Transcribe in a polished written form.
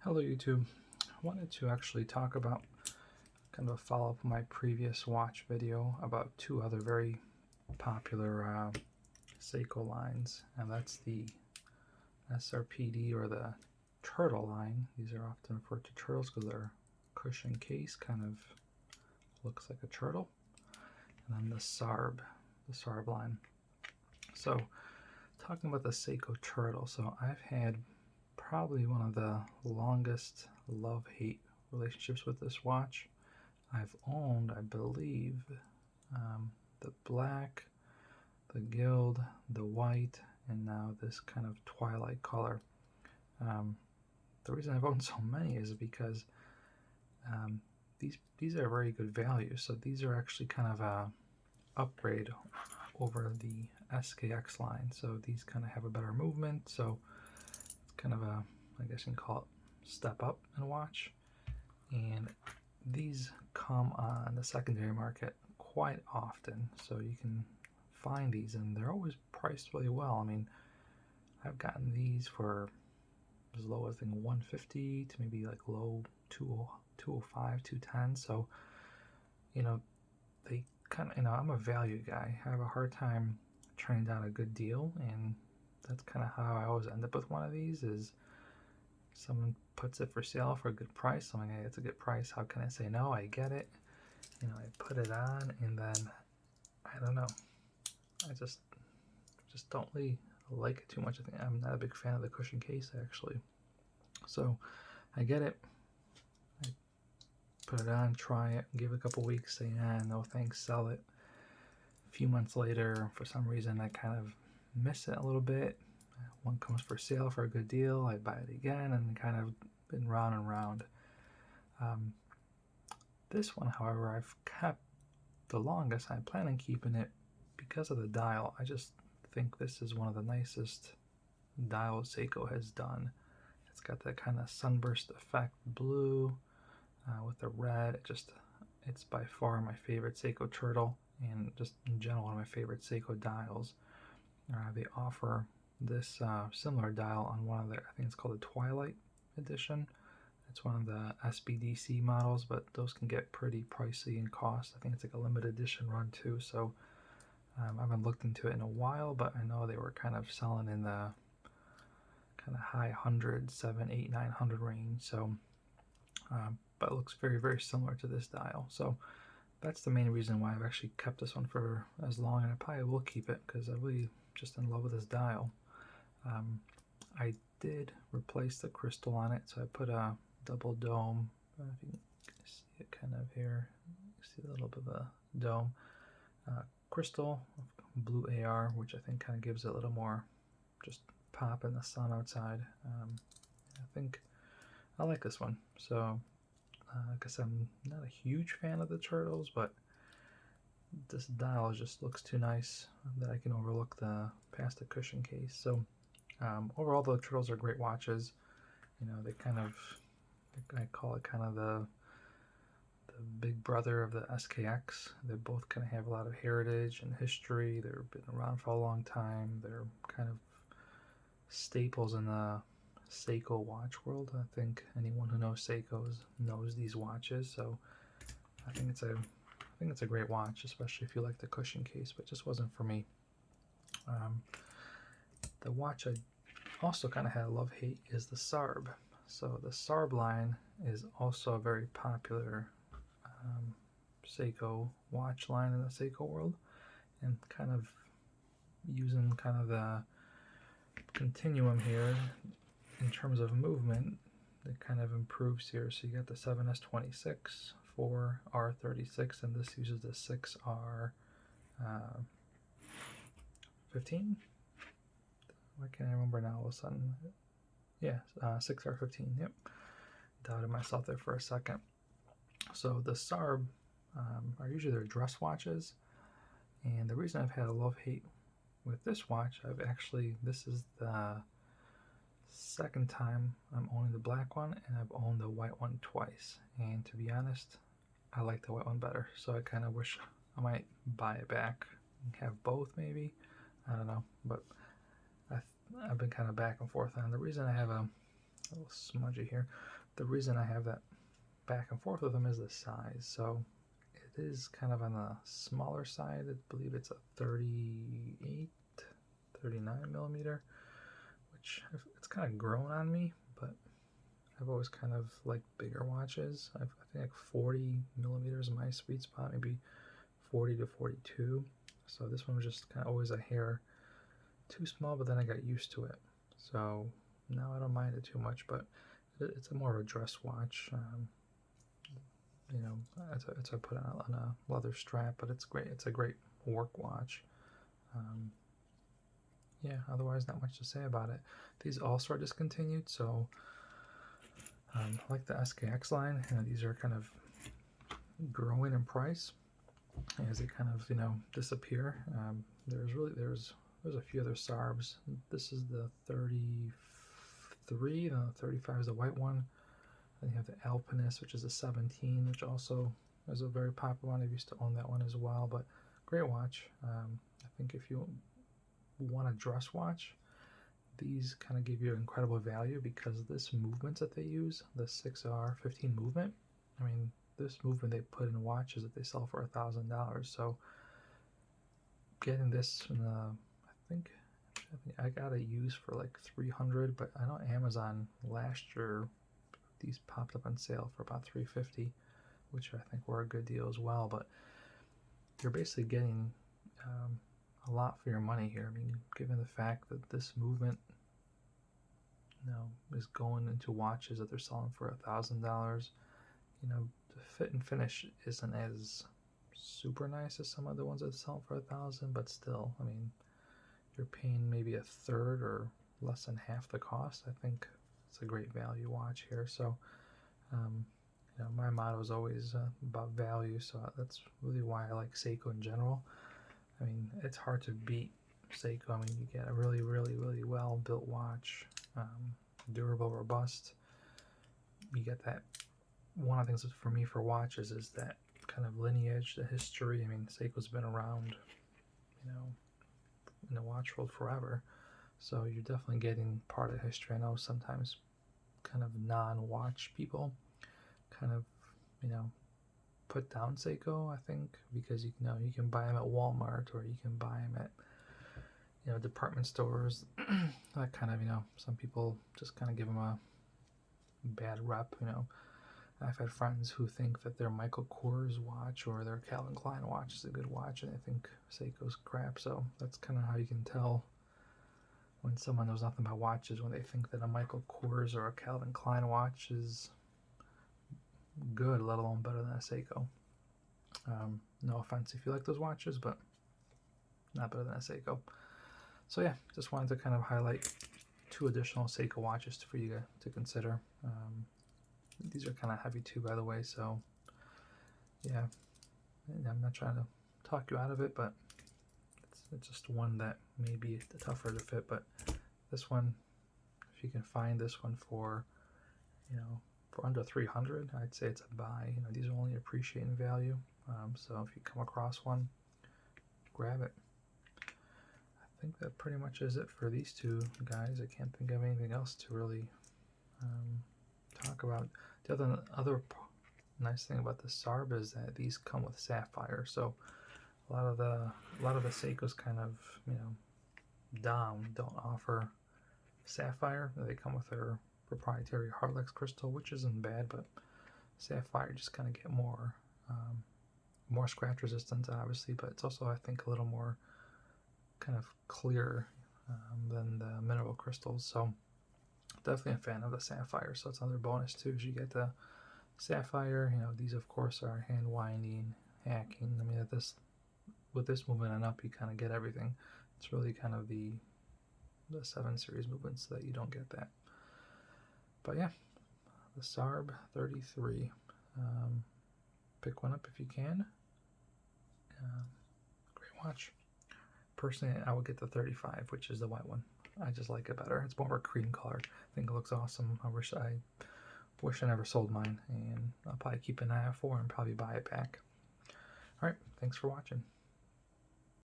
Hello YouTube. I wanted to actually talk about kind of a follow-up of my previous watch video about two other very popular Seiko lines, and that's the SRPD or the turtle line. These are often referred to turtles because their cushion case kind of looks like a turtle. And then the SARB line. So talking about the Seiko turtle, so I've had probably one of the longest love-hate relationships with this watch. I've owned, I believe, the black, the gild, the white, and now this kind of twilight color. The reason I've owned so many is because these are very good value. So these are actually kind of a upgrade over the SKX line. So these kind of have a better movement. So it's kind of a, I guess you can call it step up in a watch. And these come on the secondary market quite often. So you can find these and they're always priced really well. I mean, I've gotten these for as low as I think 150 to maybe like low 205, 210. So, you know, they kind of, I'm a value guy. I have a hard time turning down a good deal, and that's kind of how I always end up with one of these. Is someone puts it for sale for a good price, I'm like, hey, it's a good price, how can I say no? I get it, I put it on, and then I don't know, I just don't really like it too much. I think I'm not a big fan of the cushion case actually. So I get it, I put it on, try it, give it a couple weeks, say no thanks, sell it. A few months later, for some reason, I kind of miss it a little bit. One comes for sale for a good deal, I buy it again, and kind of been round and round. This one, however, I've kept the longest. I plan on keeping it because of the dial. I just think this is one of the nicest dials Seiko has done. It's got that kind of sunburst effect blue with the red. It's by far my favorite Seiko turtle, and just in general one of my favorite Seiko dials. They offer this similar dial on one of their, I think it's called the Twilight edition. It's one of the SBDC models, but those can get pretty pricey in cost. I think it's like a limited edition run too, so I haven't looked into it in a while, but I know they were kind of selling in the kind of high hundreds, 7, 8, 900 range. So, but it looks very, very similar to this dial. So that's the main reason why I've actually kept this one for as long, and I probably will keep it because I'm really just in love with this dial. I did replace the crystal on it, so I put a double dome. I don't know if you can see it kind of here. You see a little bit of a dome. Crystal, blue AR, which I think kind of gives it a little more just pop in the sun outside. I think I like this one. So, like I said, I'm not a huge fan of the turtles, but this dial just looks too nice that I can overlook past the cushion case. So overall, the turtles are great watches. They kind of, I call it kind of the big brother of the SKX. They both kind of have a lot of heritage and history. They've been around for a long time. They're kind of staples in the Seiko watch world. I think anyone who knows Seikos knows these watches. So I think it's a great watch, especially if you like the cushion case, but it just wasn't for me. The watch I also kind of had a love-hate is the SARB. So the SARB line is also a very popular Seiko watch line in the Seiko world, and kind of using kind of the continuum here in terms of movement, it kind of improves here. So you got the 7S26, 4R36, and this uses the 6R15. Why can't I remember now all of a sudden? Yeah, 6R15, yep. Doubted myself there for a second. So the SARB are usually their dress watches, and the reason I've had a love-hate with this watch, this is the second time I'm owning the black one, and I've owned the white one twice, and to be honest, I like the white one better. So I kind of wish I might buy it back and have both, maybe. I don't know, but I've been kind of back and forth on. The reason I have a a little smudgy here. The reason I have that back and forth with them is the size. So it is kind of on the smaller side. I believe it's a 38, 39 millimeter, which it's kind of grown on me, but I've always kind of liked bigger watches. I think like 40 millimeters is my sweet spot, maybe 40 to 42. So this one was just kind of always a hair too small, but then I got used to it. So now I don't mind it too much, but it's a more of a dress watch. You know, it's I put it on a leather strap, but it's great. It's a great work watch. Yeah, otherwise not much to say about it. These also are discontinued, so like the SKX line, you know, these are kind of growing in price as they kind of, you know, disappear. There's a few other SARBs. This is the 33, the 35 is the white one. Then you have the Alpinist, which is a 17, which also is a very popular one. I used to own that one as well, but great watch. I think if you want a dress watch, these kind of give you incredible value because this movement that they use, the 6R15 movement, I mean, this movement they put in watches that they sell for $1,000. So getting this in the, I think I got it used for like $300, but I know Amazon last year these popped up on sale for about $350, which I think were a good deal as well. But you're basically getting a lot for your money here. I mean, given the fact that this movement, you know, is going into watches that they're selling for $1,000, you know, the fit and finish isn't as super nice as some of the ones that sell for $1,000, but still, I mean, you're paying maybe a third or less than half the cost. I think it's a great value watch here. So, you know, my motto is always about value. So that's really why I like Seiko in general. I mean, it's hard to beat Seiko. I mean, you get a really, really, really well built watch, durable, robust. You get that. One of the things for me for watches is that kind of lineage, the history. I mean, Seiko's been around, you know, in the watch world forever. So you're definitely getting part of history. I know sometimes kind of non-watch people kind of, you know, put down Seiko, I think, because you know you can buy them at Walmart or you can buy them at, you know, department stores. That kind of, you know, some people just kind of give them a bad rep, you know. I've had friends who think that their Michael Kors watch or their Calvin Klein watch is a good watch, and I think Seiko's crap. So that's kind of how you can tell when someone knows nothing about watches, when they think that a Michael Kors or a Calvin Klein watch is good, let alone better than a Seiko. No offense if you like those watches, but not better than a Seiko. So yeah, just wanted to kind of highlight 2 additional Seiko watches for you to consider. These are kind of heavy too, by the way, so yeah, I'm not trying to talk you out of it, but it's just one that may be tougher to fit. But this one, if you can find this one for, you know, for under $300, I'd say it's a buy. You know, these are only appreciating value, so if you come across one, grab it. I think that pretty much is it for these 2 guys. I can't think of anything else to really talk about. The other nice thing about the SARB is that these come with sapphire. So a lot of the Seikos kind of, you know, don't offer sapphire. They come with their proprietary Harlex crystal, which isn't bad, but sapphire just kind of get more scratch resistance, obviously, but it's also, I think, a little more kind of clear than the mineral crystals. So definitely a fan of the sapphire. So it's another bonus too, is you get the sapphire. You know, these of course are hand winding, hacking. I mean, with this movement and up, you kind of get everything. It's really kind of the 7 series movements that you don't get that. But yeah, the SARB 33. Pick one up if you can. Great watch. Personally, I would get the 35, which is the white one. I just like it better. It's more of a cream color. I think it looks awesome. I wish I never sold mine, and I'll probably keep an eye out for and probably buy it back. All right, thanks for watching.